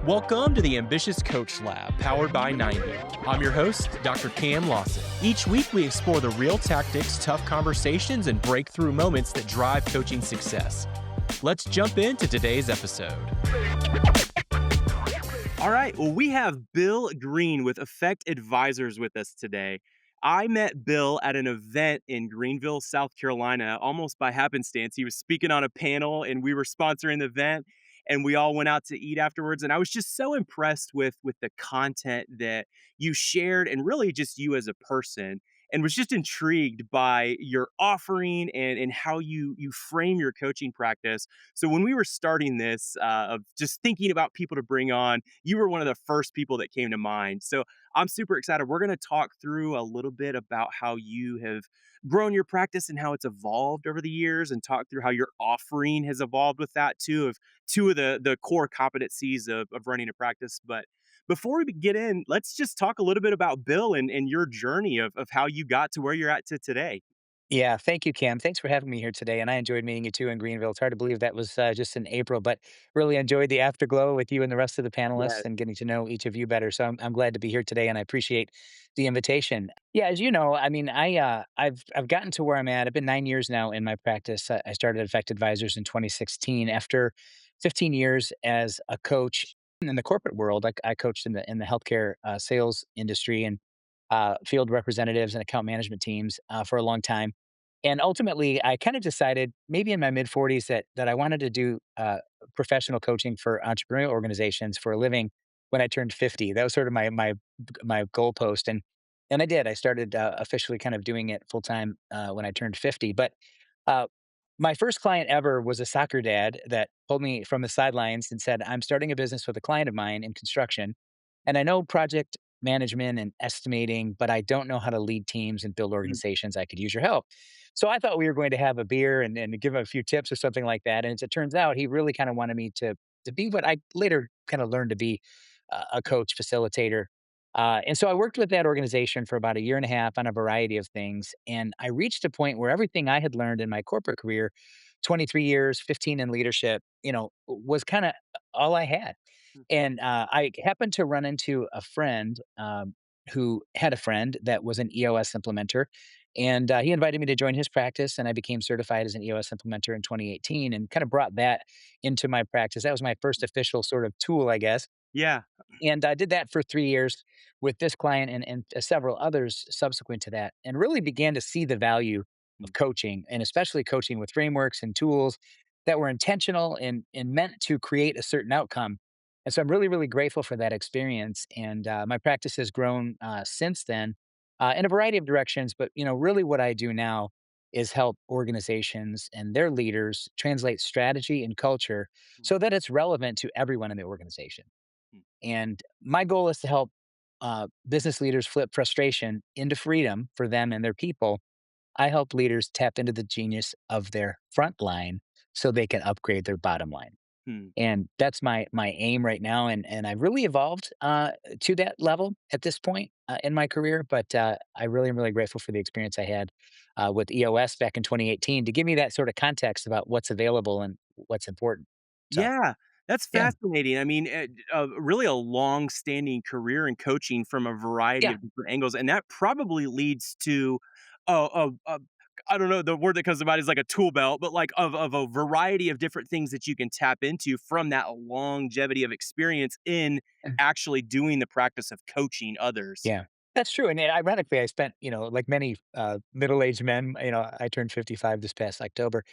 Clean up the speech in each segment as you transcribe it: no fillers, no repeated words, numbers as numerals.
Welcome to the Ambitious Coach Lab, powered by 90. I'm your host, Dr. Cam Lawson. Each week, we explore the real tactics, tough conversations, and breakthrough moments that drive coaching success. Let's jump into today's episode. All right, well, we have Bill Green with Effect Advisors with us today. I met Bill at an event in Greenville, South Carolina, almost by happenstance. He was speaking on a panel and we were sponsoring the event and we all went out to eat afterwards. And I was just so impressed with the content that you shared and really just you as a person and was just intrigued by your offering and how you frame your coaching practice. So when we were starting this, of just thinking about people to bring on, you were one of the first people that came to mind. So I'm super excited. We're going to talk through a little bit about how you have grown your practice and how it's evolved over the years, and talk through how your offering has evolved with that too, of two of the core competencies of running a practice. But before we get in, let's just talk a little bit about Bill and your journey of how you got to where you're at to today. Yeah, thank you, Cam. Thanks for having me here today. And I enjoyed meeting you too in Greenville. It's hard to believe that was just in April, but really enjoyed the afterglow with you and the rest of the panelists Yes. and getting to know each of you better. So I'm glad to be here today, and I appreciate the invitation. Yeah, as you know, I mean, I've gotten to where I'm at. I've been 9 years now in my practice. I started at Effect Advisors in 2016 after 15 years as a coach in the corporate world. I coached in the healthcare sales industry and field representatives and account management teams for a long time. And ultimately, I kind of decided, maybe in my mid 40s, that I wanted to do professional coaching for entrepreneurial organizations for a living when I turned 50. That was sort of my goalpost, and I did. I started officially kind of doing it full time when I turned 50. But uh, my first client ever was a soccer dad that pulled me from the sidelines and said, "I'm starting a business with a client of mine in construction, and I know project management and estimating, but I don't know how to lead teams and build Mm. organizations. I could use your help." So I thought we were going to have a beer and give him a few tips or something like that. And as it turns out, he really kind of wanted me to be what I later kind of learned to be, a coach, facilitator. And so I worked with that organization for about a year and a half on a variety of things. And I reached a point where everything I had learned in my corporate career, 23 years, 15 in leadership, was kind of all I had. Mm. And I happened to run into a friend who had a friend that was an EOS implementer. And he invited me to join his practice, and I became certified as an EOS implementer in 2018 and kind of brought that into my practice. That was my first official sort of tool, I guess. Yeah. And I did that for 3 years with this client and several others subsequent to that, and really began to see the value Mm. of coaching, and especially coaching with frameworks and tools that were intentional and meant to create a certain outcome. And so I'm really, really grateful for that experience. And my practice has grown since then in a variety of directions. But really, what I do now is help organizations and their leaders translate strategy and culture Mm. so that it's relevant to everyone in the organization. Mm. And my goal is to help business leaders flip frustration into freedom for them and their people. I help leaders tap into the genius of their front line so they can upgrade their bottom line. Mm. And that's my aim right now. And I've really evolved to that level at this point in my career. But I really am really grateful for the experience I had with EOS back in 2018 to give me that sort of context about what's available and what's important. So, Yeah, that's yeah, fascinating. I mean, really a long-standing career in coaching from a variety yeah. of different angles, and that probably leads to a I don't know, the word that comes to mind is like a tool belt, but like of a variety of different things that you can tap into from that longevity of experience in actually doing the practice of coaching others. Yeah, that's true, and ironically, I spent, like many, middle-aged men, I turned 55 this past October,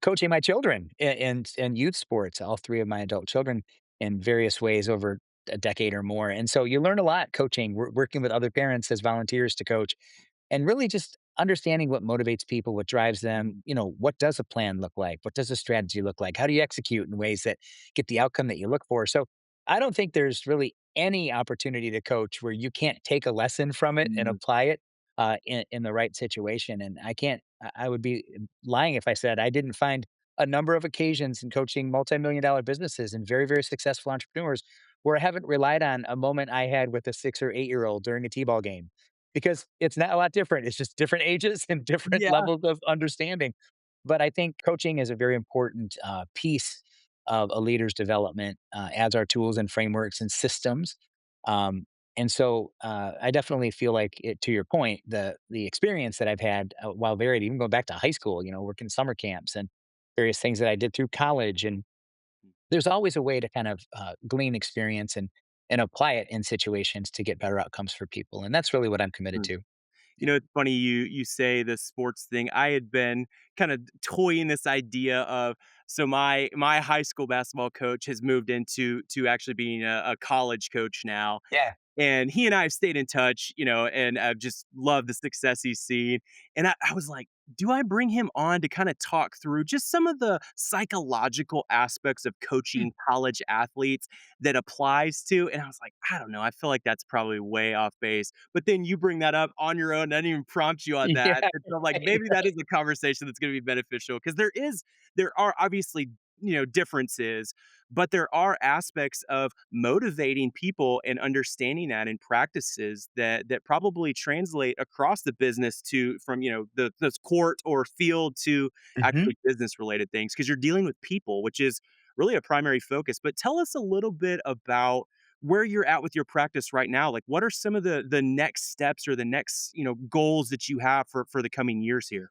coaching my children in youth sports, all 3 of my adult children in various ways over a decade or more, and so you learn a lot coaching, working with other parents as volunteers to coach, and really just understanding what motivates people, what drives them, what does a plan look like? What does a strategy look like? How do you execute in ways that get the outcome that you look for? So I don't think there's really any opportunity to coach where you can't take a lesson from it and Mm. apply it in the right situation. And I can't, I would be lying if I said I didn't find a number of occasions in coaching multi-million-dollar businesses and very, very successful entrepreneurs where I haven't relied on a moment I had with a 6 or 8 year old during a T-ball game, because it's not a lot different. It's just different ages and different Yeah. levels of understanding. But I think coaching is a very important piece of a leader's development as our tools and frameworks and systems. Um, and so I definitely feel like it, to your point, the experience that I've had while varied, even going back to high school, working summer camps and various things that I did through college, and there's always a way to kind of glean experience and apply it in situations to get better outcomes for people, and that's really what I'm committed Mm. to. You know, it's funny you say the sports thing. I had been kind of toying this idea of, so my high school basketball coach has moved into to actually being a college coach now, Yeah. and he and I have stayed in touch, and I've just loved the success he's seen. And I was like, do I bring him on to kind of talk through just some of the psychological aspects of Mm. coaching college athletes that applies to? And I was like, I don't know. I feel like that's probably way off base. But then you bring that up on your own. I didn't even prompt you on Yeah. that. And so I'm like, Right, maybe that right. is a conversation that's going to be beneficial because there are obviously differences, but there are aspects of motivating people and understanding that in practices that probably translate across the business to from the court or field to Mhm. actually business related things because you're dealing with people, which is really a primary focus. But tell us a little bit about where you're at with your practice right now. Like, what are some of the next steps or the next goals that you have for the coming years here?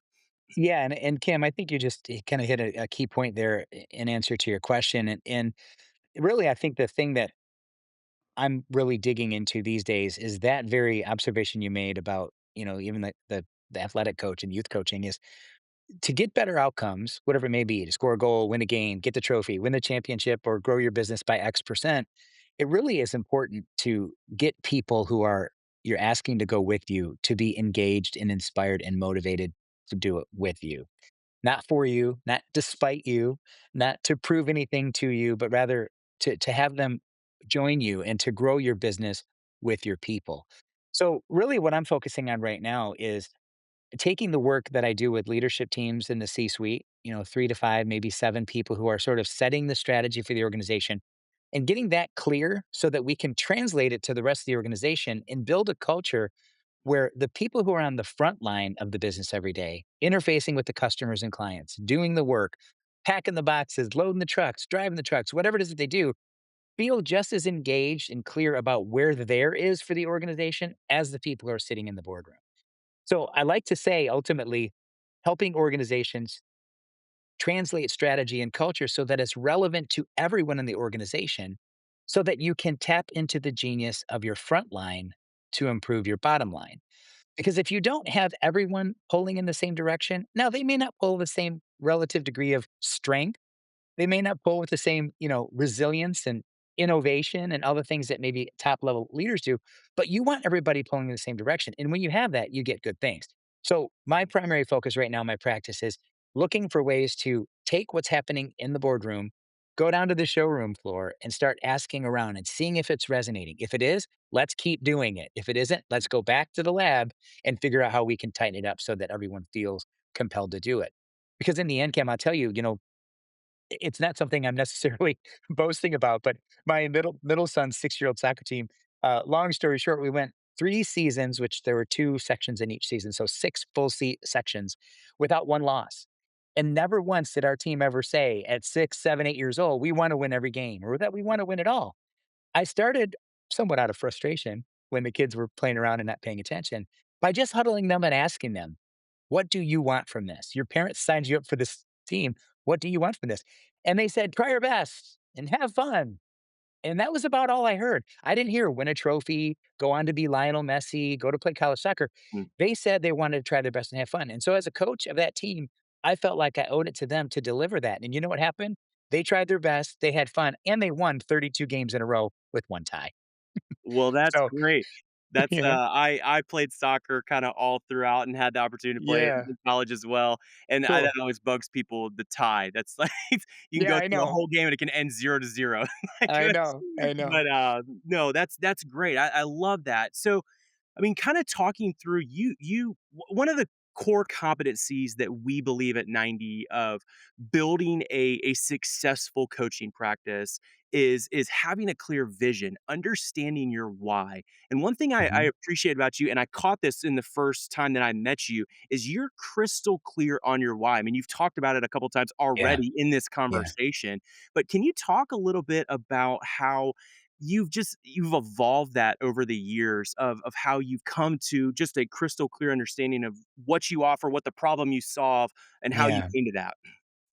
Yeah, and Kim, I think you just kind of hit a key point there in answer to your question, and really, I think the thing that I'm really digging into these days is that very observation you made about even the athletic coach and youth coaching is to get better outcomes, whatever it may be, to score a goal, win a game, get the trophy, win the championship, or grow your business by X%. It really is important to get people who are you're asking to go with you to be engaged and inspired and motivated to do it with you. Not for you, not despite you, not to prove anything to you, but rather to have them join you and to grow your business with your people. So really what I'm focusing on right now is taking the work that I do with leadership teams in the C-suite, 3 to 5, maybe 7 people who are sort of setting the strategy for the organization and getting that clear so that we can translate it to the rest of the organization and build a culture where the people who are on the front line of the business every day, interfacing with the customers and clients, doing the work, packing the boxes, loading the trucks, driving the trucks, whatever it is that they do, feel just as engaged and clear about where there is for the organization as the people who are sitting in the boardroom. So I like to say ultimately helping organizations translate strategy and culture so that it's relevant to everyone in the organization so that you can tap into the genius of your front line to improve your bottom line. Because if you don't have everyone pulling in the same direction, now they may not pull the same relative degree of strength, they may not pull with the same, resilience and innovation and other things that maybe top level leaders do, but you want everybody pulling in the same direction. And when you have that, you get good things. So my primary focus right now in my practice is looking for ways to take what's happening in the boardroom, go down to the showroom floor and start asking around and seeing if it's resonating. If it is, let's keep doing it. If it isn't, let's go back to the lab and figure out how we can tighten it up so that everyone feels compelled to do it. Because in the end, Cam, I'll tell you, it's not something I'm necessarily boasting about, but my middle son's 6-year-old soccer team, long story short, we went 3 seasons, which there were 2 sections in each season, so 6 full sections without 1 loss. And never once did our team ever say at 6, 7, 8 years old, "We wanna win every game," or that we wanna win it all. I started somewhat out of frustration when the kids were playing around and not paying attention by just huddling them and asking them, "What do you want from this? Your parents signed you up for this team. What do you want from this?" And they said, "Try your best and have fun." And that was about all I heard. I didn't hear win a trophy, go on to be Lionel Messi, go to play college soccer. Mm. They said they wanted to try their best and have fun. And so as a coach of that team, I felt like I owed it to them to deliver that. And you know what happened? They tried their best, they had fun, and they won 32 games in a row with 1 tie. Well, that's So, great. That's, you know I played soccer kinda all throughout and had the opportunity to play it Yeah, in college as well, and that cool. always bugs people, the tie. That's like you can Yeah, go I through the know. whole game and it can end 0-0. Like, I know, I know. but, no, that's great. I love that. So, I mean, kinda talking through one of the core competencies that we believe at 90 of building a successful coaching practice is having a clear vision, understanding your why. And one thing I Mhm. appreciate about you, and I caught this in the first time that I met you, is you're crystal clear on your why. I mean, you've talked about it a couple times Yeah, already in this yeah, conversation, but can you talk a little bit about how you've evolved that over the years of how you've come to just a crystal clear understanding of what you offer, what the problem you solve, and how you yeah, came to that?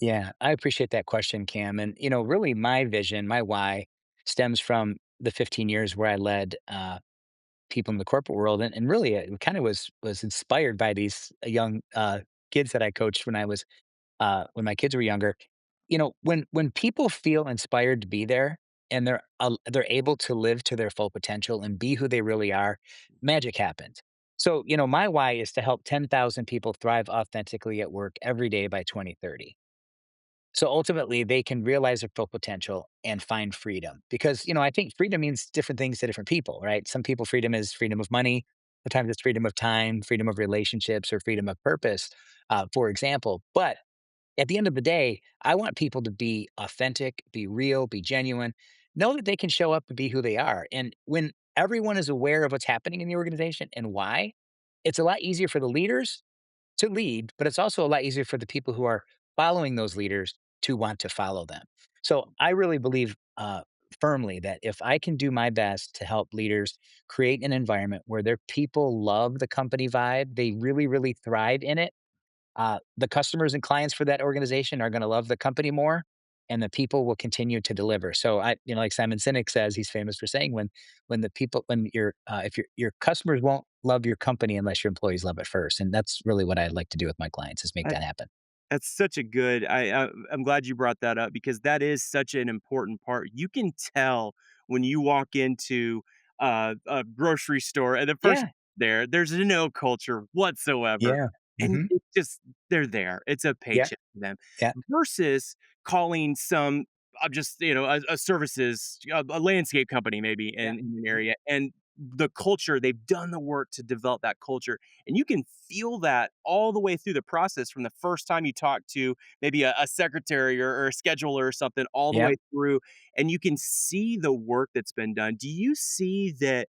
yeah. I appreciate that question, Cam. And, really my vision, my why stems from the 15 years where I led people in the corporate world. And really, it kind of was inspired by these young kids that I coached when my kids were younger. When people feel inspired to be there and they're able to live to their full potential and be who they really are, magic happens. So, my why is to help 10,000 people thrive authentically at work every day by 2030. So ultimately, they can realize their full potential and find freedom. Because, I think freedom means different things to different people, right? Some people, freedom is freedom of money. Sometimes it's freedom of time, freedom of relationships, or freedom of purpose, for example. But at the end of the day, I want people to be authentic, be real, be genuine, know that they can show up and be who they are. And when everyone is aware of what's happening in the organization and why, it's a lot easier for the leaders to lead, but it's also a lot easier for the people who are following those leaders to want to follow them. So I really believe firmly that if I can do my best to help leaders create an environment where their people love the company vibe, they really, really thrive in it, the customers and clients for that organization are going to love the company more, and the people will continue to deliver. So like Simon Sinek says, he's famous for saying, when your customers won't love your company unless your employees love it first, and that's really what I like to do with my clients is make that happen. That's such a good I'm glad you brought that up because that is such an important part. You can tell when you walk into a grocery store and the person Yeah, there's no culture whatsoever. yeah, And hmm, it's just they're there. It's a yeah, paycheck for them yeah, versus calling some just a services a landscape company maybe yeah, in an mhm, area and the culture they've done the work to develop that culture and you can feel that all the way through the process from the first time you talk to maybe a secretary or a scheduler or something, all the yeah, way through. And you can see the work that's been done. Do you see that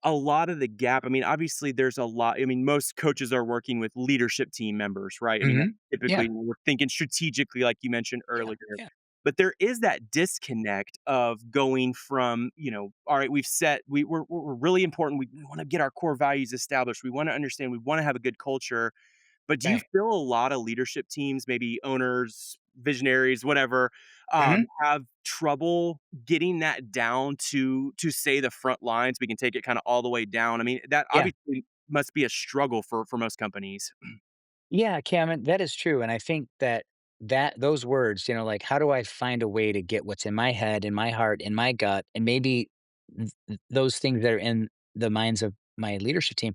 a lot of the gap? I mean, obviously, there's a lot. I mean, most coaches are working with leadership team members, right? I mean, that's hmm, yeah, typically we're thinking strategically, like you mentioned yeah, earlier. yeah, But there is that disconnect of going from, all right, we're really important. We want to get our core values established. We want to understand. We want to have a good culture, but do you right. feel a lot of leadership teams, maybe owners, visionaries, whatever, Hmm, have trouble getting that down to say the front lines? We can take it kind of all the way down. I mean, that yeah. obviously must be a struggle for most companies. Yeah, Cameron, that is true, and I think that those words, like, how do I find a way to get what's in my head, in my heart, in my gut, and maybe those things that are in the minds of my leadership team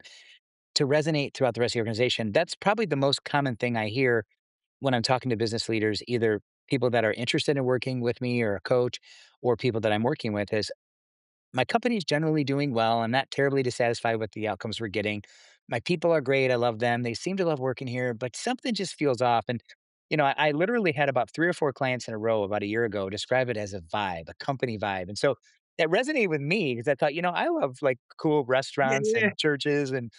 to resonate throughout the rest of the organization? That's probably the most common thing I hear when I'm talking to business leaders, either people that are interested in working with me or a coach, or people that I'm working with is my company's generally doing well. I'm not terribly dissatisfied with the outcomes we're getting. My people are great. I love them. They seem to love working here, but something just feels off. And, I literally had about 3 or 4 clients in a row about a year ago describe it as a vibe, a company vibe. And so that resonated with me because I thought, I love like cool Yeah, restaurants yeah. and churches and,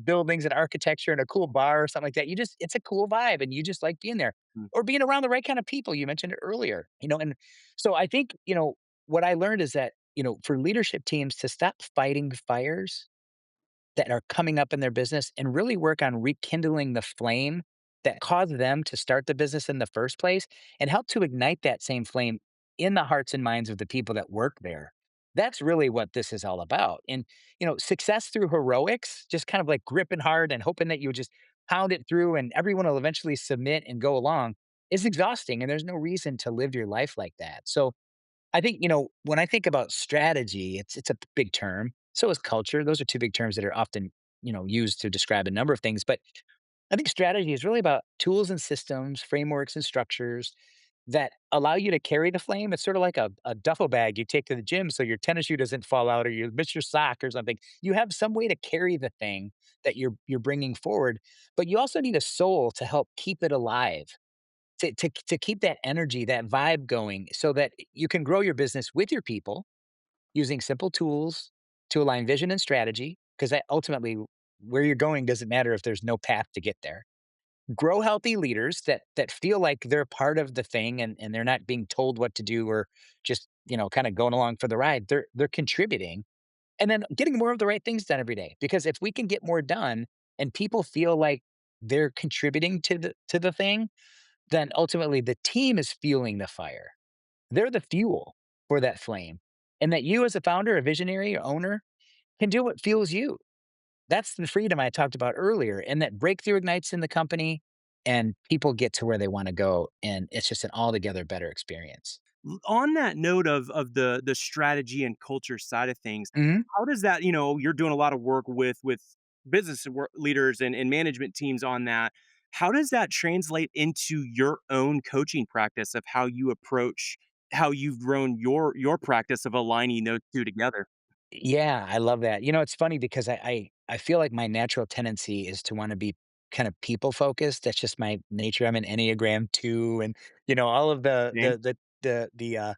buildings and architecture and a cool bar or something like that. It's a cool vibe and you just like being there Mm, or being around the right kind of people. You mentioned it earlier, and so I think, what I learned is that, for leadership teams to stop fighting fires that are coming up in their business and really work on rekindling the flame that caused them to start the business in the first place and help to ignite that same flame in the hearts and minds of the people that work there. That's really what this is all about. And, success through heroics, just kind of like gripping hard and hoping that you just pound it through and everyone will eventually submit and go along is exhausting. And there's no reason to live your life like that. So, I think, when I think about strategy, it's a big term. So is culture. Those are 2 big terms that are often, used to describe a number of things. But I think strategy is really about tools and systems, frameworks and structures that allow you to carry the flame. It's sort of like a duffel bag you take to the gym so your tennis shoe doesn't fall out or you miss your sock or something. You have some way to carry the thing that you're bringing forward, but you also need a soul to help keep it alive, to keep that energy, that vibe going so that you can grow your business with your people using simple tools to align vision and strategy, because ultimately where you're going doesn't matter if there's no path to get there. Grow healthy leaders that feel like they're part of the thing and they're not being told what to do or just, kind of going along for the ride. They're contributing and then getting more of the right things done every day. Because if we can get more done and people feel like they're contributing to the thing, then ultimately the team is fueling the fire. They're the fuel for that flame. And that you as a founder, a visionary, or owner can do what fuels you. That's the freedom I talked about earlier. And that breakthrough ignites in the company and people get to where they want to go. And it's just an altogether better experience. On that note of the strategy and culture side of things, Mhm. how does that, you're doing a lot of work with business leaders and management teams on that. How does that translate into your own coaching practice of how you've grown your practice of aligning those two together? Yeah, I love that. It's funny because I feel like my natural tendency is to want to be kind of people focused. That's just my nature. I'm an Enneagram 2 and all of Same. the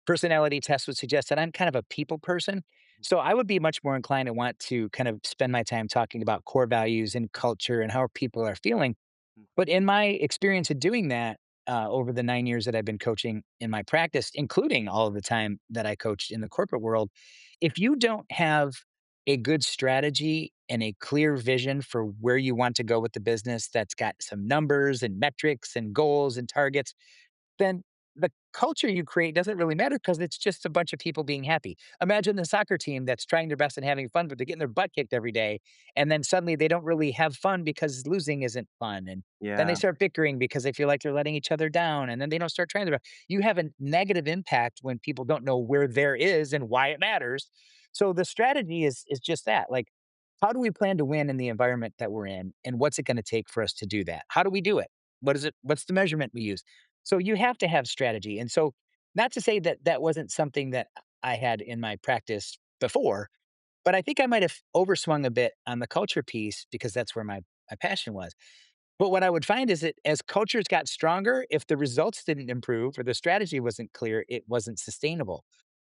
personality tests would suggest that I'm kind of a people person. So I would be much more inclined to want to kind of spend my time talking about core values and culture and how people are feeling. But in my experience of doing that, over the 9 years that I've been coaching in my practice, including all of the time that I coached in the corporate world, if you don't have a good strategy and a clear vision for where you want to go with the business that's got some numbers and metrics and goals and targets, then the culture you create doesn't really matter because it's just a bunch of people being happy. Imagine the soccer team that's trying their best and having fun, but they're getting their butt kicked every day. And then suddenly they don't really have fun because losing isn't fun. And then they Yeah. start bickering because they feel like they're letting each other down. And then they don't start trying their best. You have a negative impact when people don't know where there is and why it matters. So the strategy is just that. Like, how do we plan to win in the environment that we're in? And what's it going to take for us to do that? How do we do it? What is it? What's the measurement we use? So you have to have strategy. And so, not to say that that wasn't something that I had in my practice before, but I think I might have overswung a bit on the culture piece because that's where my passion was. But what I would find is that as cultures got stronger, if the results didn't improve or the strategy wasn't clear, it wasn't sustainable.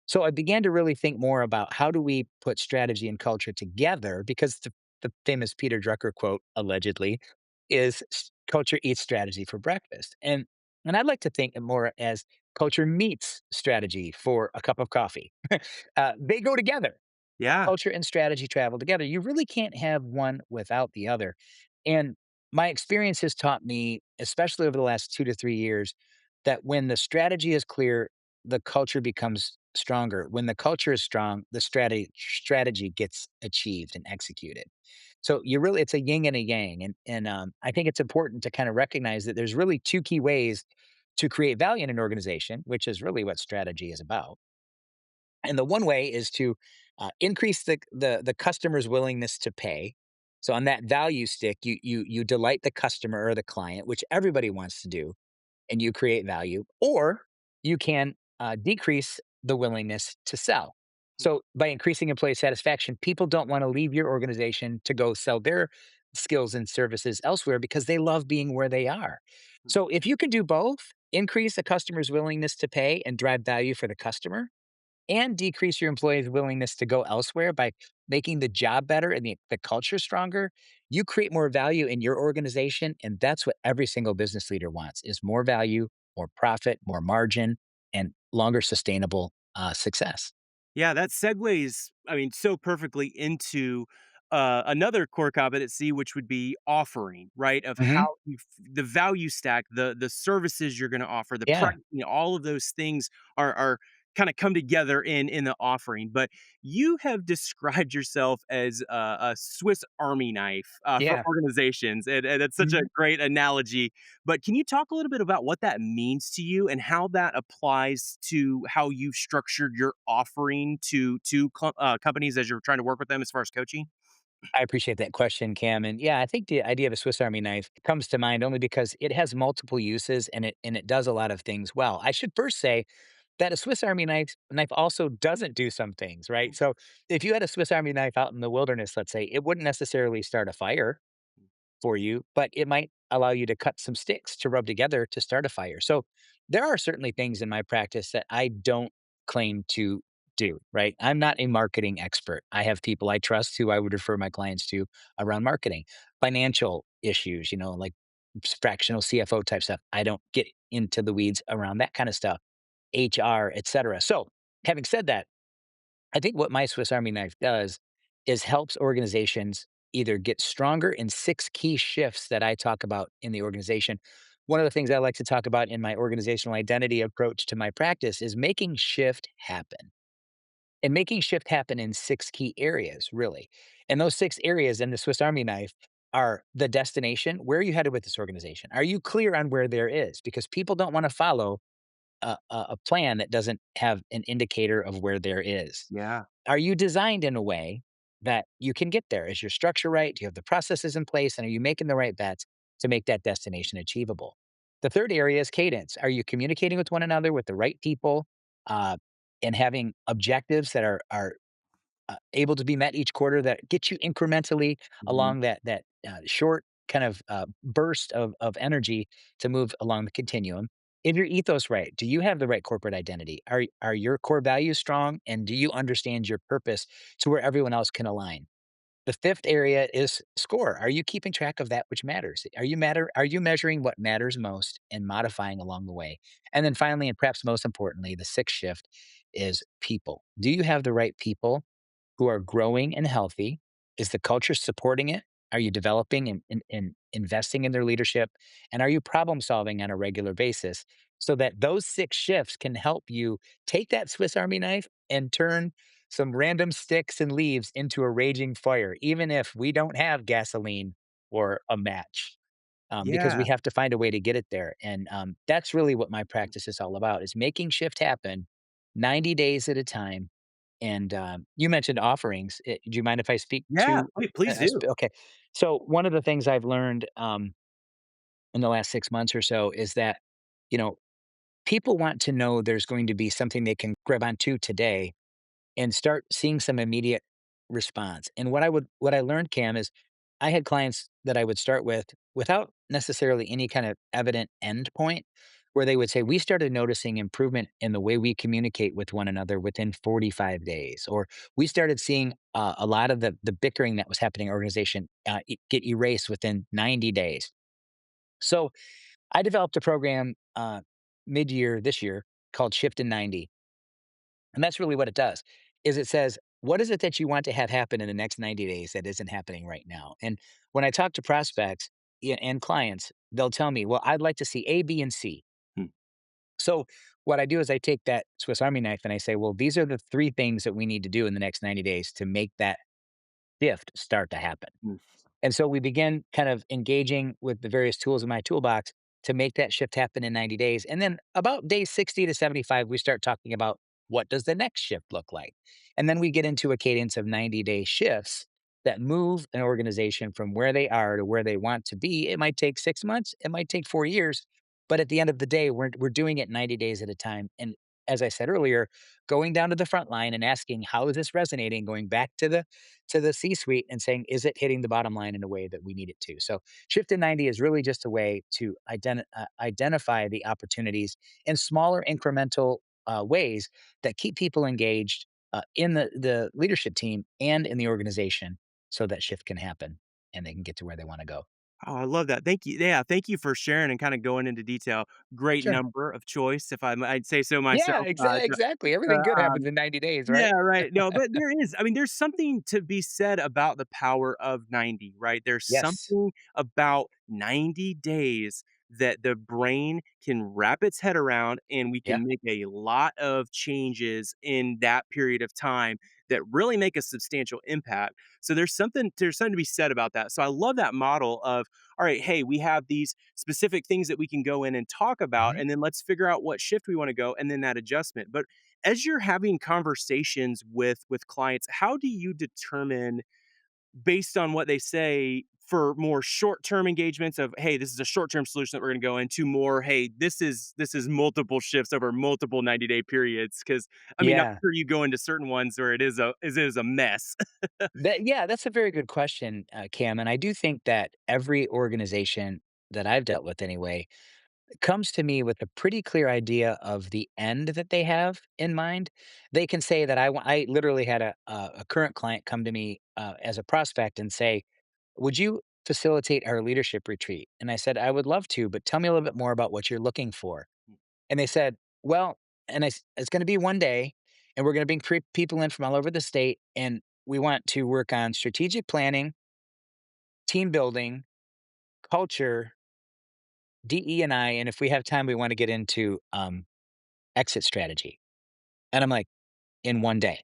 So I began to really think more about how do we put strategy and culture together because the famous Peter Drucker quote, allegedly, is culture eats strategy for breakfast. And I'd like to think more as culture meets strategy for a cup of coffee. They go together. Yeah. Culture and strategy travel together. You really can't have one without the other. And my experience has taught me, especially over the last 2 to 3 years, that when the strategy is clear, the culture becomes stronger. When the culture is strong, the strategy gets achieved and executed. So it's a yin and a yang. And I think it's important to kind of recognize that there's really two key ways to create value in an organization, which is really what strategy is about. And the one way is to increase the customer's willingness to pay. So on that value stick, you delight the customer or the client, which everybody wants to do, and you create value. Or you can decrease the willingness to sell. So by increasing employee satisfaction, people don't want to leave your organization to go sell their skills and services elsewhere because they love being where they are. So if you can do both, increase the customer's willingness to pay and drive value for the customer and decrease your employees' willingness to go elsewhere by making the job better and the culture stronger, you create more value in your organization. And that's what every single business leader wants is more value, more profit, more margin, and longer sustainable success. Yeah, that segues, I mean, so perfectly into another core competency, which would be offering, right? Of how Hmm. the value stack, the services you're going to offer, the Yeah. price, all of those things are kind of come together in the offering. But you have described yourself as a Swiss Army knife for Yeah. organizations, and it's such a Mhm. great analogy. But can you talk a little bit about what that means to you and how that applies to how you've structured your offering to companies as you're trying to work with them as far as coaching? I appreciate that question, Cam. And yeah, I think the idea of a Swiss Army knife comes to mind only because it has multiple uses and it does a lot of things well. I should first say that a Swiss Army knife also doesn't do some things, right? So if you had a Swiss Army knife out in the wilderness, let's say, it wouldn't necessarily start a fire for you, but it might allow you to cut some sticks to rub together to start a fire. So there are certainly things in my practice that I don't claim to do, right? I'm not a marketing expert. I have people I trust who I would refer my clients to around marketing, financial issues, like fractional CFO type stuff. I don't get into the weeds around that kind of stuff, HR, et cetera. So having said that, I think what my Swiss Army knife does is helps organizations either get stronger in 6 key shifts that I talk about in the organization. One of the things I like to talk about in my organizational identity approach to my practice is making shift happen and making shift happen in 6 key areas, really. And those 6 areas in the Swiss Army knife are the destination. Where are you headed with this organization? Are you clear on where there is? Because people don't want to follow a plan that doesn't have an indicator of where there is. Yeah. Are you designed in a way that you can get there? Is your structure right? Do you have the processes in place? And are you making the right bets to make that destination achievable? The third area is cadence. Are you communicating with one another with the right people uh, and having objectives that are able to be met each quarter that get you incrementally Mhm. along that short kind of burst of energy to move along the continuum. Is your ethos right? Do you have the right corporate identity? Are your core values strong? And do you understand your purpose to where everyone else can align? The fifth area is score. Are you keeping track of that which matters? Are you measuring what matters most and modifying along the way? And then finally, and perhaps most importantly, the sixth shift is people. Do you have the right people who are growing and healthy? Is the culture supporting it? Are you developing and investing in their leadership? And are you problem solving on a regular basis so that those 6 shifts can help you take that Swiss Army knife and turn some random sticks and leaves into a raging fire, even if we don't have gasoline or a match, because we Yeah. have to find a way to get it there. And that's really what my practice is all about: is making shift happen, 90 days at a time. And you mentioned offerings. Do you mind if I speak Yeah. to? Wait, please do. Okay, so one of the things I've learned in the last 6 months or so is that you know people want to know there's going to be something they can grab onto today and start seeing some immediate response. And what I learned, Cam, is I had clients that I would start with without necessarily any kind of evident end point, where they would say, we started noticing improvement in the way we communicate with one another within 45 days, or we started seeing a lot of the bickering that was happening in our organization get erased within 90 days. So I developed a program mid-year this year called Shift in 90, and that's really what it does, is it says, what is it that you want to have happen in the next 90 days that isn't happening right now? And when I talk to prospects and clients, they'll tell me, well, I'd like to see A, B, and C. Hmm. So what I do is I take that Swiss Army knife and I say, well, these are the 3 things that we need to do in the next 90 days to make that shift start to happen. Hmm. And so we begin kind of engaging with the various tools in my toolbox to make that shift happen in 90 days. And then about day 60 to 75, we start talking about what does the next shift look like? And then we get into a cadence of 90-day shifts that move an organization from where they are to where they want to be. It might take 6 months, it might take 4 years, but at the end of the day, we're doing it 90 days at a time. And as I said earlier, going down to the front line and asking, how is this resonating? Going back to the C-suite and saying, is it hitting the bottom line in a way that we need it to? So Shift in 90 is really just a way to identify the opportunities in smaller incremental ways that keep people engaged in the leadership team and in the organization so that shift can happen and they can get to where they want to go. Oh, I love that. Thank you. Yeah, thank you for sharing and kinda going into detail. Great Sure. number of choice, if I'd say so Yeah, myself. exactly. Everything good Uh, happens in 90 days, Yeah, right? right. No, but there is. I mean, there's something to be said about the power of 90, right? There's Yes. something about 90 days that the brain can wrap its head around, and we Yeah. can make a lot of changes in that period of time that really make a substantial impact. So there's something to be said about that. So I love that model of, all right, hey, we have these specific things that we can go in and talk about, Mhm. and then let's figure out what shift we want to go, and then that adjustment. But as you're having conversations with clients, how do you determine based on what they say for more short-term engagements of, "Hey, this is a short-term solution that we're gonna go into," more, "Hey, this is multiple shifts over multiple 90-day periods." Because I mean, I'm Yeah. sure you go into certain ones where it is a mess. Yeah, that's a very good question, Cam, and I do think that every organization that I've dealt with anyway comes to me with a pretty clear idea of the end that they have in mind. They can say that I literally had a current client come to me, as a prospect and say, "Would you facilitate our leadership retreat?" And I said, "I would love to, but tell me a little bit more about what you're looking for." And they said, "Well," "it's gonna be 1 day, and we're gonna bring people in from all over the state, and we want to work on strategic planning, team building, culture, DE&I, and if we have time, we wanna get into, exit strategy." And I'm like, "In 1 day?"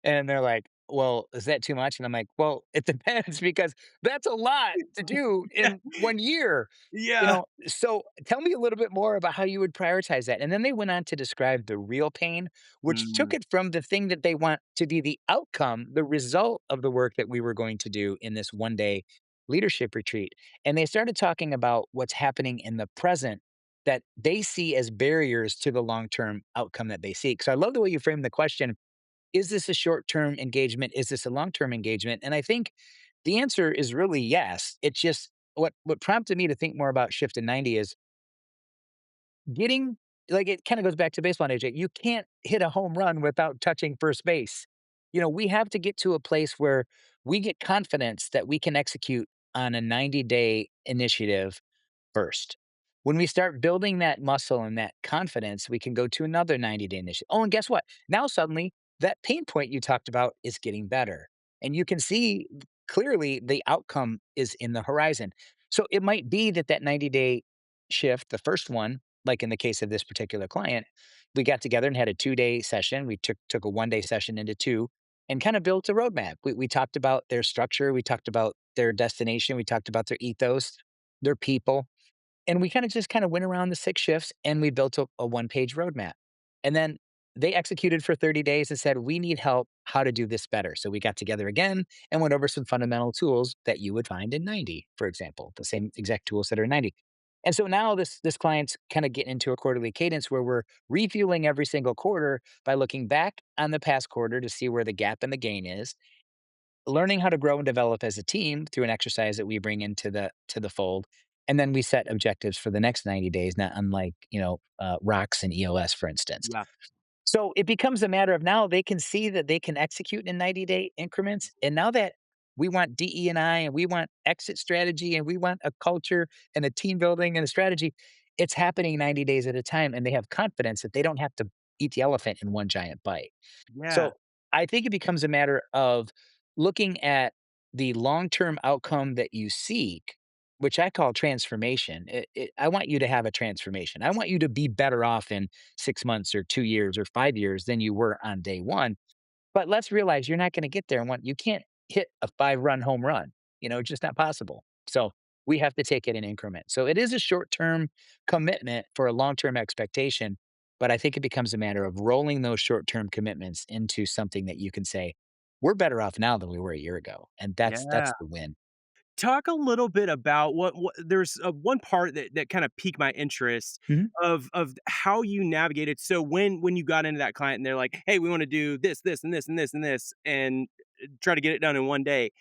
And they're like, "Well, is that too much?" And I'm like, "Well, it depends because that's a lot to do Yeah, in 1 year." yeah. So tell me a little bit more about how you would prioritize that. And then they went on to describe the real pain, which took Mm, it from the thing that they want to be the outcome, the result of the work that we were going to do in this 1 day leadership retreat. And they started talking about what's happening in the present that they see as barriers to the long term outcome that they seek. So I love the way you framed the question. Is this a short term engagement? Is this a long term engagement? And I think the answer is really yes. It's just what prompted me to think more about Shift to 90 is getting like it kind of goes back to baseball analogy. You can't hit a home run without touching first base. We have to get to a place where we get confidence that we can execute on a 90-day initiative first. When we start building that muscle and that confidence, we can go to another 90-day initiative. Oh, and guess what? Now suddenly that pain point you talked about is getting better. And you can see clearly the outcome is in the horizon. So it might be that that 90-day shift, the first one, like in the case of this particular client, we got together and had a 2-day session. We took a 1-day session into two and kind of built a roadmap. We talked about their structure, we talked about their destination, we talked about their ethos, their people, and we kinda just kinda went around the 6 shifts and we built a one-page roadmap. And then they executed for 30 days and said, "We need help how to do this better." So we got together again and went over some fundamental tools that you would find in 90, for example, the same exact tools that are in 90. And so now this client's kinda getting into a quarterly cadence where we're refueling every single quarter by looking back on the past quarter to see where the gap and the gain is, learning how to grow and develop as a team through an exercise that we bring into the fold, and then we set objectives for the next 90 days, not unlike rocks and EOS, for instance. yeah, So it becomes a matter of now they can see that they can execute in 90-day increments, and now that we want DE and I, and we want exit strategy, and we want a culture and a team building and a strategy, it's happening 90 days at a time, and they have confidence that they don't have to eat the elephant in one giant bite. yeah, So I think it becomes a matter of looking at the long-term outcome that you seek, which I call transformation. I want you to have a transformation. I want you to be better off in 6 months or 2 years or 5 years than you were on day one. But let's realize you're not going to get there. And you can't hit a 5 run home run. It's just not possible. So we have to take it in increments. So it is a short term commitment for a long term expectation. But I think it becomes a matter of rolling those short term commitments into something that you can say, we're better off now than we were a year ago. And that's yeah. the win. Talk a little bit about what there's, one part that kinda piqued my interest Mhm. of how you navigated. So when you got into that client and they're like, "Hey, we wanna do this, this, and this, and this, and this," and, try to get it done in 1 day.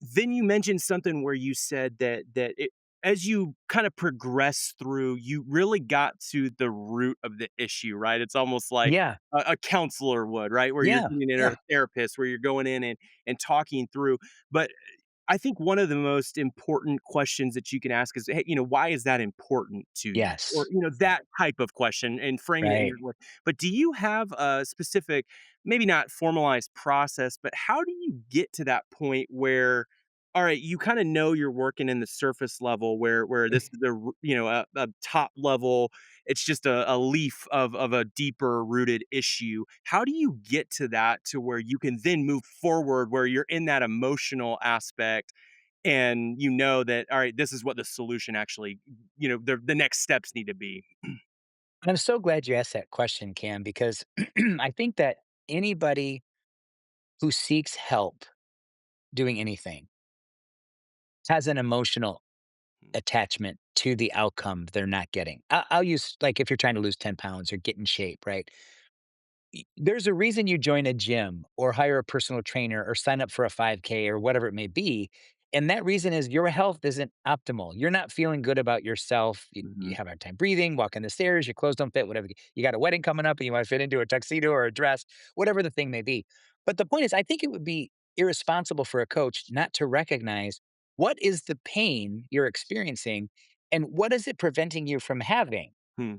Then you mentioned something where you said that it as you kinda progress through, you really got to the root of the issue, right? It's almost like Yeah. a counselor would, right? Where you're Yeah. getting in, or Yeah. a therapist, where you're going in and talking through. But I think one of the most important questions that you can ask is, "Hey, why is that important to you?" Or, Yes. Yeah. that type of question, and framing it in Right. your way. But do you have a specific, maybe not formalized process, but how do you get to that point where, all right, you kinda know you're working in the surface level where this is a top level, it's just a leaf of a deeper rooted issue. How do you get to that to where you can then move forward, where you're in that emotional aspect and you know that, all right, this is what the solution actually, the next steps need to be? I'm so glad you asked that question, Cam, because I think that anybody who seeks help doing anything has an emotional Mm. attachment to the outcome they're not getting. I'll use, like, if you're trying to lose 10 pounds or get in shape, right? There's a reason you join a gym or hire a personal trainer or sign up for a 5K or whatever it may be. And that reason is your health isn't optimal. You're not feeling good about yourself. You Mhm. have a hard time breathing, walking the stairs, your clothes don't fit, whatever. You got a wedding coming up and you want to fit into a tuxedo or a dress, whatever the thing may be. But the point is, I think it would be irresponsible for a coach not to recognize what is the pain you're experiencing and what is it preventing you from having. Hmm.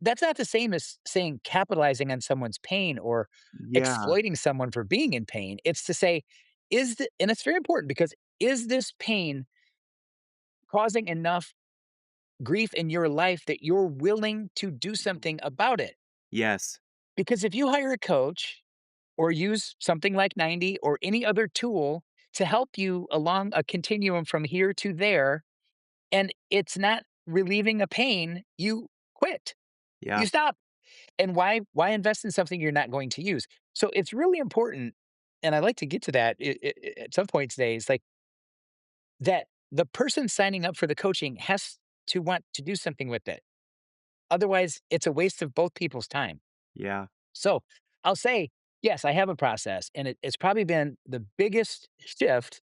That's not the same as saying capitalizing on someone's pain or Yeah. exploiting someone for being in pain. It's to say, and it's very important because is this pain causing enough grief in your life that you're willing to do something about it? Yes. Because if you hire a coach or use something like 90 or any other tool to help you along a continuum from here to there, and it's not relieving a pain, you quit. Yeah. You stop. And why invest in something you're not going to use? So it's really important, and I like to get to that at some point today, is like that the person signing up for the coaching has to want to do something with it. Otherwise, it's a waste of both people's time. Yeah. So I'll say, yes, I have a process, and it's probably been the biggest shift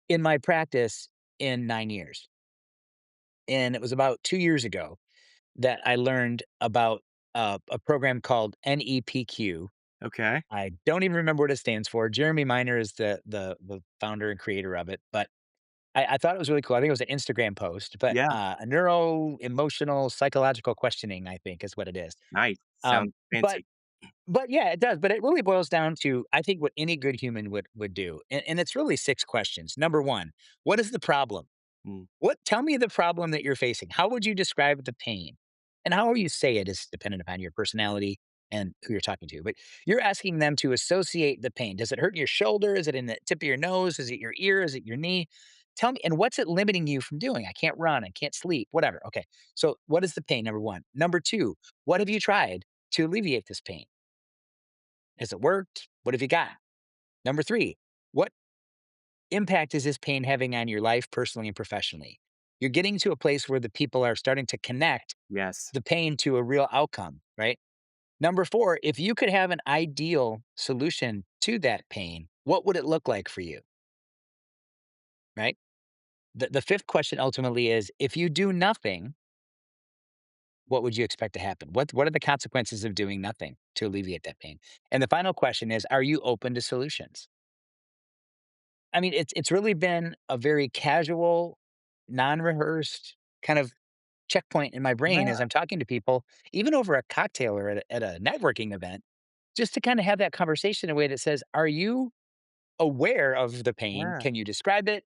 in my practice in 9 years. And it was about 2 years ago that I learned about a program called NEPQ. Okay. I don't even remember what it stands for. Jeremy Miner is the founder and creator of it, but I thought it was really cool. I think it was an Instagram post, but Yeah. a neuro emotional psychological questioning, I think, is what it is. Nice. Um, Sounds but fancy. but yeah, it does. But it really boils down to I think what any good human would do, and it's really 6 questions. Number one, what is the problem? Mm. What tell me the problem that you're facing. How would you describe the pain? And how you say it is dependent upon your personality and who you're talking to. But you're asking them to associate the pain. Does it hurt your shoulder? Is it in the tip of your nose? Is it your ear? Is it your knee? Tell me, and what's it limiting you from doing? I can't run, I can't sleep, whatever. Okay. So what is the pain? Number one. Number two, what have you tried to alleviate this pain? Has it worked? What have you got? Number three, what impact is this pain having on your life personally and professionally? You're getting to a place where the people are starting to connect Yes. the pain to a real outcome, right? Number four, if you could have an ideal solution to that pain, what would it look like for you, right? The fifth question ultimately is if you do nothing, what would you expect to happen? What are the consequences of doing nothing to alleviate that pain? And the final question is, are you open to solutions? I mean, it's really been a very casual, non-rehearsed kind of checkpoint in my brain Yeah. as I'm talking to people, even over a cocktail or at a networking event, just to kind of have that conversation in a way that says, "Are you aware of the pain? Yeah. Can you describe it?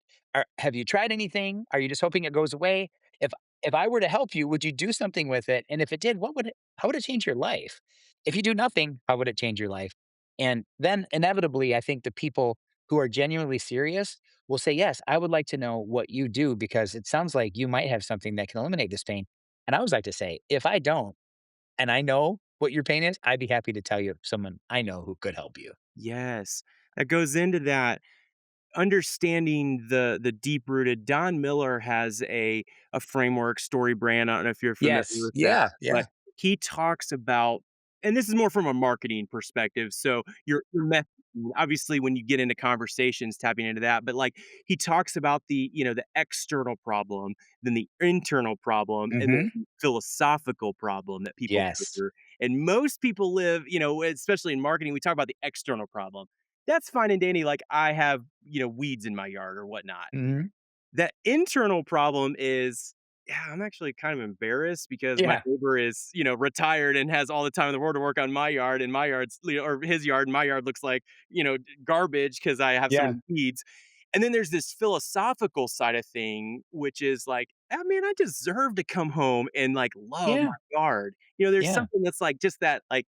Have you tried anything? Are you just hoping it goes away? If if I were to help you, would you do something with it? And if it did, what would it how would it change your life? If you do nothing, how would it change your life?" And then inevitably, I think the people who are genuinely serious will say, "Yes, I would like to know what you do because it sounds like you might have something that can eliminate this pain." And I always like to say, if I don't, and I know what your pain is, I'd be happy to tell you someone I know who could help you. Yes. That goes into that understanding the deep rooted. Don Miller has a framework, story brand. I don't know if you're familiar Yes. with that, Yeah. but Yeah. he talks about, and this is more from a marketing perspective. So your messaging, obviously, when you get into conversations, tapping into that, but like he talks about the external problem, then the internal problem, and then Mhm. the philosophical problem that people go Yes. through. And most people live, especially in marketing, we talk about the external problem. That's fine and dandy, like, I have weeds in my yard or whatnot. Mhm. That internal problem is, yeah, I'm actually kind of embarrassed because my Yeah. neighbor is retired and has all the time in the world to work on my yard, and my yard's or his yard, and my yard looks like garbage because I have so Yeah. many weeds. And then there's this philosophical side of thing, which is like, "I mean, I deserve to come home and, like, love Yeah. my yard." There's Yeah. something that's like just that, like,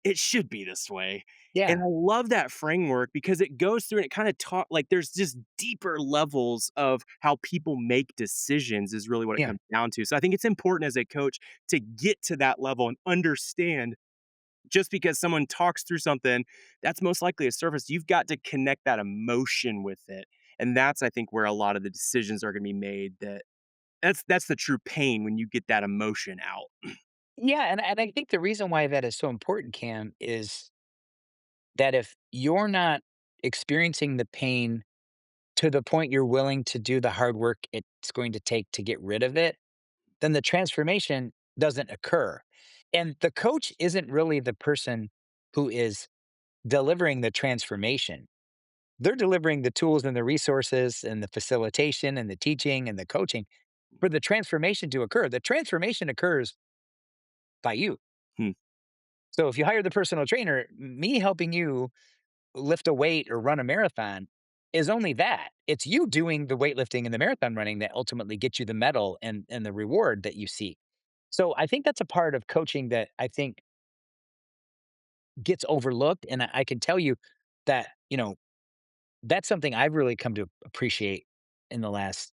it should be this way. And Yeah. I love that framework because it goes through and it kinda taught like, there's just deeper levels of how people make decisions is really what it Yeah. comes down to. So I think it's important as a coach to get to that level and understand just because someone talks through something, that's most likely a surface. You've got to connect that emotion with it. And that's, I think, where a lot of the decisions are going to be made. That's the true pain when you get that emotion out. Yeah, and I think the reason why that is so important, Cam, is that if you're not experiencing the pain to the point you're willing to do the hard work it's going to take to get rid of it, then the transformation doesn't occur. And the coach isn't really the person who is delivering the transformation. They're delivering the tools and the resources and the facilitation and the teaching and the coaching for the transformation to occur. The transformation occurs by you. Hmm. So if you hire the personal trainer, me helping you lift a weight or run a marathon is only that. It's you doing the weightlifting and the marathon running that ultimately gets you the medal and the reward that you seek. So I think that's a part of coaching that I think gets overlooked. And I can tell you that, that's something I've really come to appreciate in the last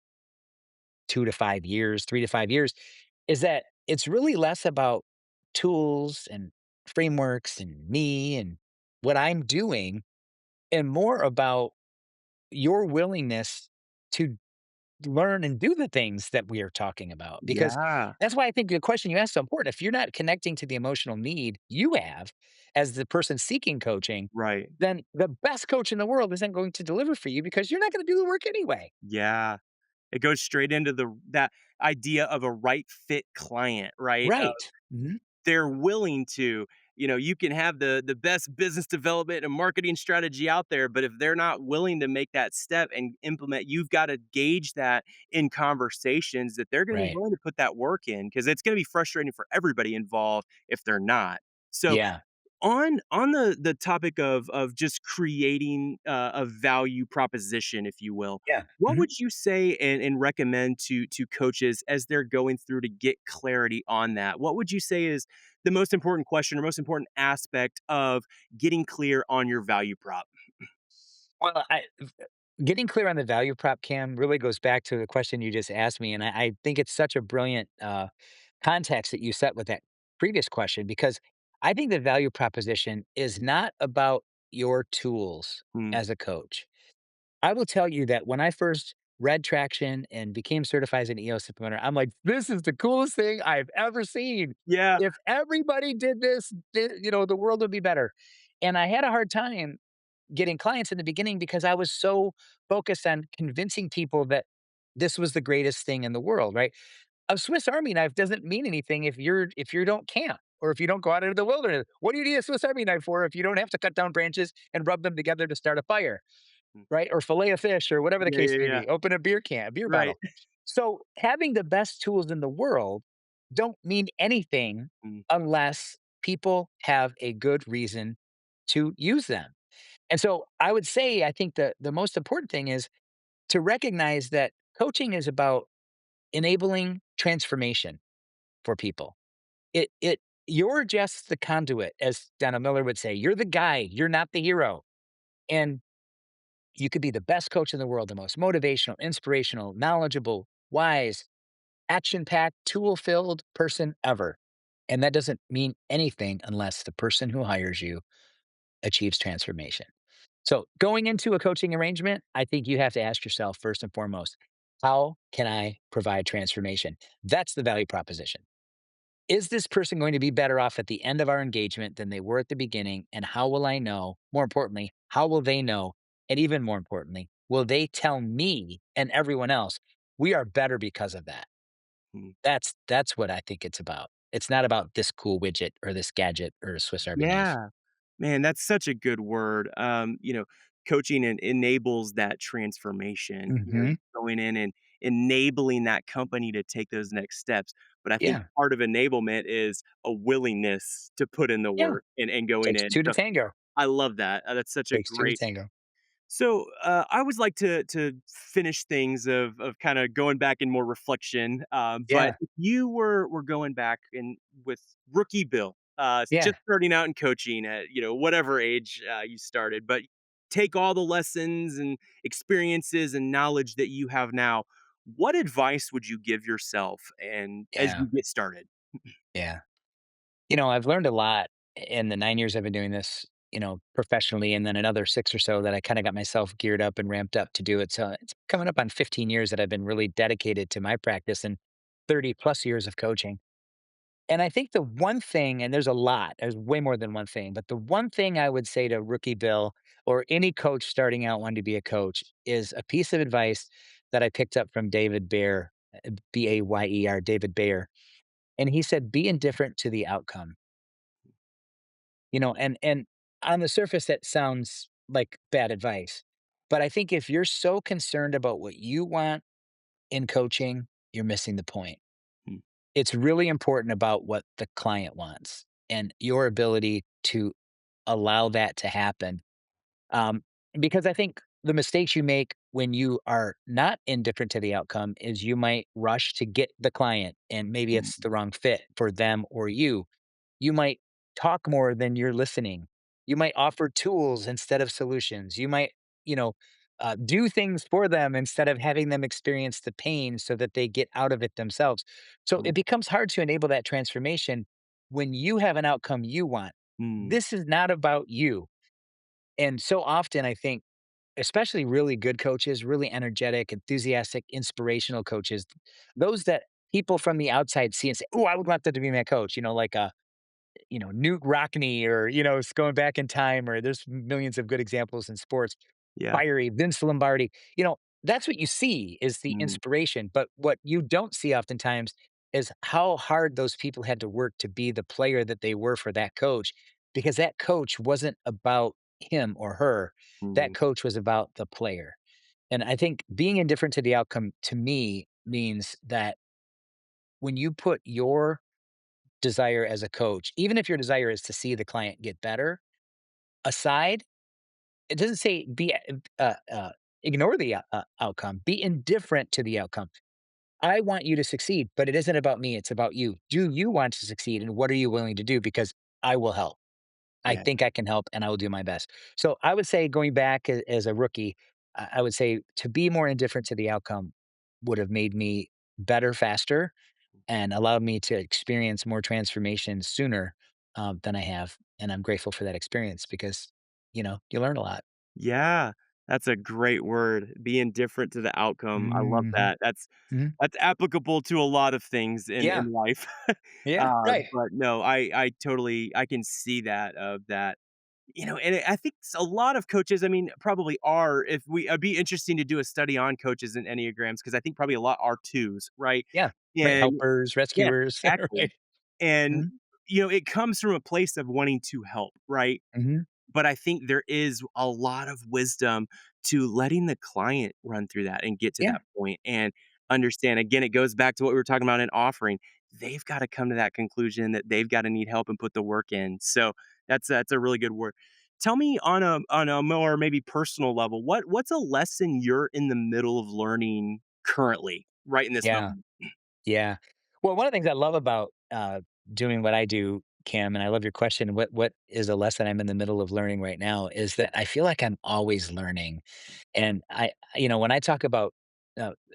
2 to 5 years, 3 to 5 years, is that it's really less about tools and frameworks and me and what I'm doing and more about your willingness to learn and do the things that we are talking about. Because Yeah. that's why I think the question you asked is so important. If you're not connecting to the emotional need you have as the person seeking coaching, Right. then the best coach in the world isn't going to deliver for you because you're not going to do the work anyway. Yeah. It goes straight into that idea of a right fit client, right? Right. Mhm. They're willing to, you can have the best business development and marketing strategy out there, but if they're not willing to make that step and implement, you've got to gauge that in conversations that they're going to be Right. willing to put that work in, because it's going to be frustrating for everybody involved if they're not. So Yeah. on the topic of just creating a value proposition, if you will, Yeah. what Mhm. would you say and recommend to coaches as they're going through to get clarity on that? What would you say is the most important question or most important aspect of getting clear on your value prop? Well, getting clear on the value prop, Cam, really goes back to the question you just asked me. And I think it's such a brilliant context that you set with that previous question, because I think the value proposition is not about your tools Mm. as a coach. I will tell you that when I first read Traction and became certified as an EOS implementer, I'm like, this is the coolest thing I've ever seen. Yeah. If everybody did this, the world would be better. And I had a hard time getting clients in the beginning because I was so focused on convincing people that this was the greatest thing in the world, right? A Swiss Army knife doesn't mean anything if you don't camp or if you don't go out into the wilderness. What do you need a Swiss Army knife for if you don't have to cut down branches and rub them together to start a fire, Mm. right? Or fillet a fish or whatever the Yeah, case yeah, may yeah. be. Open a beer Right. bottle. So having the best tools in the world don't mean anything Mm. unless people have a good reason to use them. And so I would say I think the most important thing is to recognize that coaching is about enabling transformation for people. It you're just the conduit, as Donna Miller would say. You're the guide, you're not the hero. And you could be the best coach in the world, the most motivational, inspirational, knowledgeable, wise, action-packed, tool-filled person ever. And that doesn't mean anything unless the person who hires you achieves transformation. So, going into a coaching arrangement, I think you have to ask yourself first and foremost, how can I provide transformation? That's the value proposition. Is this person going to be better off at the end of our engagement than they were at the beginning? And how will I know? More importantly, how will they know? And even more importantly, will they tell me and everyone else we are better because of that? Mm. That's what I think it's about. It's not about this cool widget or this gadget or a Swiss Army knife. Yeah. Man, that's such a good word. Coaching enables that transformation, Hmm. going in and enabling that company to take those next steps. But I think Yeah. part of enablement is a willingness to put in the Yeah. work and going Takes in. two to So tango. I love that. That's such a Takes two to great. tango. So, I always like to finish things of kinda going back in more reflection, but Yeah. if you were going back in with rookie Bill, Yeah. just starting out in coaching at, whatever age, you started, but take all the lessons and experiences and knowledge that you have now, what advice would you give yourself and as Yeah. you get started? Yeah. I've learned a lot in the 9 years I've been doing this, professionally, and then another 6 or so that I kinda got myself geared up and ramped up to do it. So it's coming up on 15 years that I've been really dedicated to my practice and 30 plus years of coaching. And I think the one thing, and there's way more than one thing, but the one thing I would say to rookie Bill or any coach starting out wanting to be a coach is a piece of advice that I picked up from David Bayer, Bayer, David Bayer. And he said, be indifferent to the outcome. And on the surface, that sounds like bad advice. But I think if you're so concerned about what you want in coaching, you're missing the point. Mm, It's really important about what the client wants and your ability to allow that to happen. Um, because I think the mistakes you make when you are not indifferent to the outcome is you might rush to get the client and maybe it's mm, the wrong fit for them or you. You might talk more than you're listening. You might offer tools instead of solutions. You might, you know, do things for them instead of having them experience the pain so that they get out of it themselves. So it mm, becomes hard to enable that transformation when you have an outcome you want. mm, This is not about you. And so often, I think, especially really good coaches, really energetic, enthusiastic, inspirational coaches, those that people from the outside see and say, "Oh, I would want that to be my coach." Like a Newt Rockney or, it's going back in time, or there's millions of good examples in sports. yeah, Fiery, Vince Lombardi, that's what you see is the mm, inspiration. But what you don't see oftentimes is how hard those people had to work to be the player that they were for that coach, because that coach wasn't about him or her. That mm, coach was about the player. And I think being indifferent to the outcome to me means that when you put your desire as a coach, even if your desire is to see the client get better, aside, it doesn't say ignore the outcome, be indifferent to the outcome. I want you to succeed, but it isn't about me. It's about you. Do you want to succeed? And what are you willing to do? Because I will help. I yeah, think I can help and I will do my best. So I would say, going back as a rookie, I would say to be more indifferent to the outcome would have made me better faster and allowed me to experience more transformation sooner than I have. And I'm grateful for that experience because, you learn a lot. yeah. That's a great word. Be indifferent to the outcome. I love Mhm, that. That's mhm. that's applicable to a lot of things Yeah, in life. yeah, right. But no, I totally I can see that of that. And I think a lot of coaches, I mean, probably are. If we, it'd be interesting to do a study on coaches and enneagrams because I think probably a lot are twos, right? Yeah, right. And Helpers, yeah, rescuers, exactly. right. And Mhm, it comes from a place of wanting to help, right? mhm. But I think there is a lot of wisdom to letting the client run through that and get to Yeah, that point and understand. Again, it goes back to what we were talking about in offering. They've got to come to that conclusion that they've got to need help and put the work in. So that's a really good word. Tell me on a more maybe personal level, what's a lesson you're in the middle of learning currently, right in this yeah, moment? yeah. Well, one of the things I love about doing what I do, Cam, and I love your question. What is a lesson I'm in the middle of learning right now is that I feel like I'm always learning. And when I talk about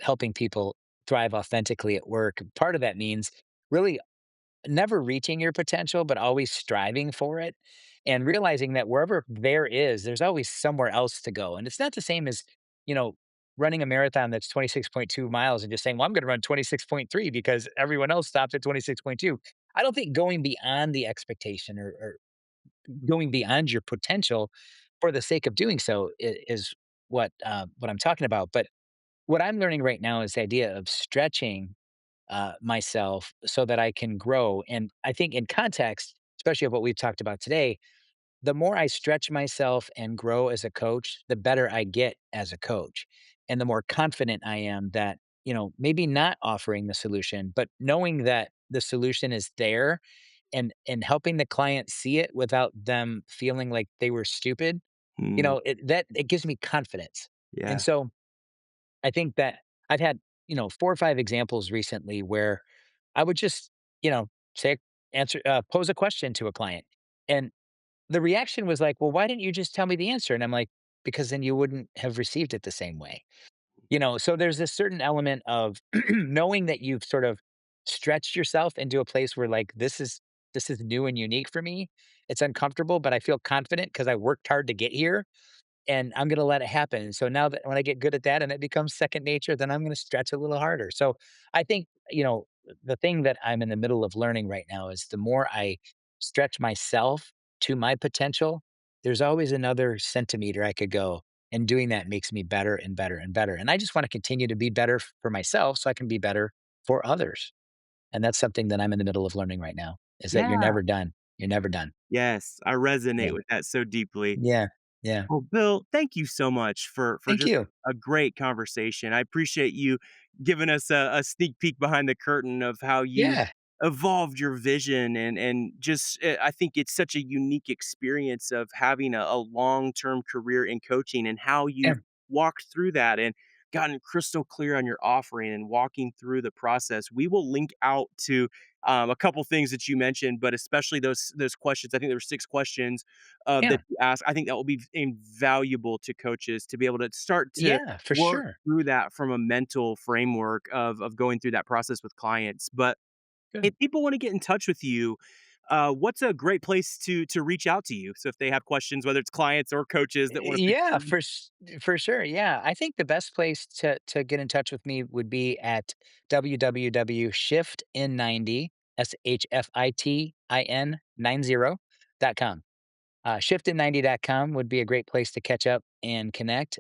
helping people thrive authentically at work, part of that means really never reaching your potential, but always striving for it and realizing that wherever there is, there's always somewhere else to go. And it's not the same as, you know, running a marathon that's 26.2 miles and just saying, well, I'm going to run 26.3 because everyone else stopped at 26.2. I don't think going beyond the expectation or going beyond your potential for the sake of doing so is what I'm talking about. But what I'm learning right now is the idea of stretching myself so that I can grow. And I think in context, especially of what we've talked about today, the more I stretch myself and grow as a coach, the better I get as a coach. And the more confident I am that, maybe not offering the solution, but knowing that the solution is there and helping the client see it without them feeling like they were stupid, Mm, it gives me confidence. And yeah. so I think that I've had, 4 or 5 examples recently where I would just, say pose a question to a client, and the reaction was like, "Well, why didn't you just tell me the answer?" And I'm like, "Because then you wouldn't have received it the same way." So there's this certain element of knowing that you've sort of stretched yourself into a place where, like, this is this is new and unique for me. It's uncomfortable, but I feel confident because I worked hard to get here and I'm gonna let it happen. So now that when I get good at that and it becomes second nature, then I'm gonna stretch a little harder. So I think, the thing that I'm in the middle of learning right now is the more I stretch myself to my potential, there's always another centimeter I could go. And doing that makes me better and better and better. And I just want to continue to be better for myself so I can be better for others. And that's something that I'm in the middle of learning right now is that you're Yeah. never done. You're never done. Yes, I resonate Yeah. with that so deeply. Yeah. Yeah. Well, Bill, thank you so much for Thank just you. a great conversation. I appreciate you giving us a sneak peek behind the curtain of how you Yeah. evolved your vision and just I think it's such a unique experience of having a long-term career in coaching and how Yeah. you've walked through that and gotten crystal clear on your offering and walking through the process. We will link out to a couple things that you mentioned, but especially those questions. I think there were 6 questions that Yeah. you ask. I think that will be invaluable to coaches to be able to start to Yeah, for work sure. through that from a mental framework of going through that process with clients. But Good. if people want to get in touch with you, what's a great place to reach out to you? So if they have questions, whether it's clients or coaches that want to pick Yeah, brain. for sure. Yeah, I think the best place to get in touch with me would be at www.shiftin90 shiftin 90.com. Shiftin90.com would be a great place to catch up and connect.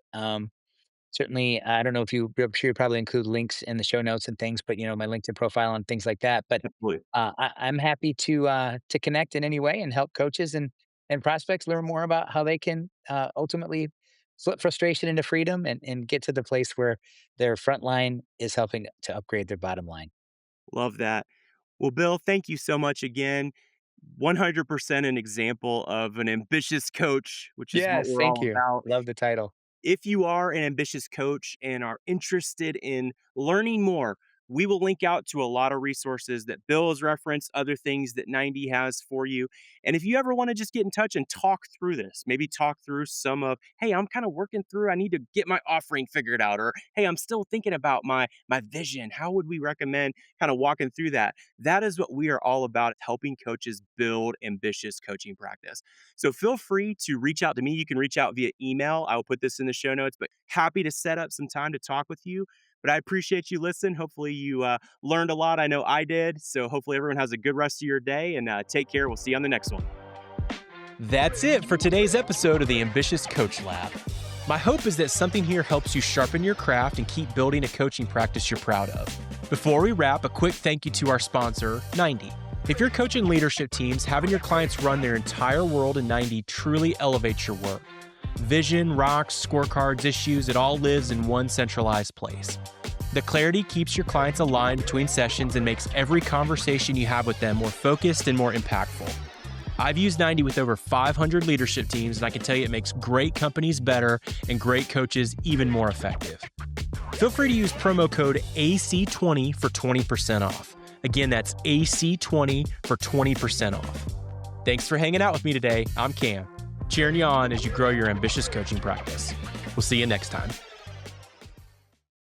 Certainly, I don't know if I'm sure you probably include links in the show notes and things, but my LinkedIn profile and things like that. But Absolutely. I'm happy to connect in any way and help coaches and prospects learn more about how they can ultimately flip frustration into freedom and get to the place where their front line is helping to upgrade their bottom line. Love that. Well, Bill, thank you so much again. 100% an example of an ambitious coach, which is what Yes, we're thank all you. about. Love the title. If you are an ambitious coach and are interested in learning more, we will link out to a lot of resources that Bill has referenced, other things that 90 has for you. And if you ever want to just get in touch and talk through this, maybe talk through some of, hey, I'm kind of working through, I need to get my offering figured out, or hey, I'm still thinking about my vision. How would we recommend kind of walking through that? That is what we are all about, helping coaches build ambitious coaching practice. So feel free to reach out to me. You can reach out via email. I will put this in the show notes, but happy to set up some time to talk with you. But I appreciate you listening. Hopefully, you learned a lot. I know I did. So hopefully, everyone has a good rest of your day and take care. We'll see you on the next one. That's it for today's episode of the Ambitious Coach Lab. My hope is that something here helps you sharpen your craft and keep building a coaching practice you're proud of. Before we wrap, a quick thank you to our sponsor, 90. If you're coaching leadership teams, having your clients run their entire world in 90 truly elevates your work. Vision, rocks, scorecards, issues, it all lives in one centralized place. The clarity keeps your clients aligned between sessions and makes every conversation you have with them more focused and more impactful. I've used 90 with over 500 leadership teams, and I can tell you it makes great companies better and great coaches even more effective. Feel free to use promo code AC20 for 20% off. Again, that's AC20 for 20% off. Thanks for hanging out with me today. I'm Cam, cheering you on as you grow your ambitious coaching practice. We'll see you next time.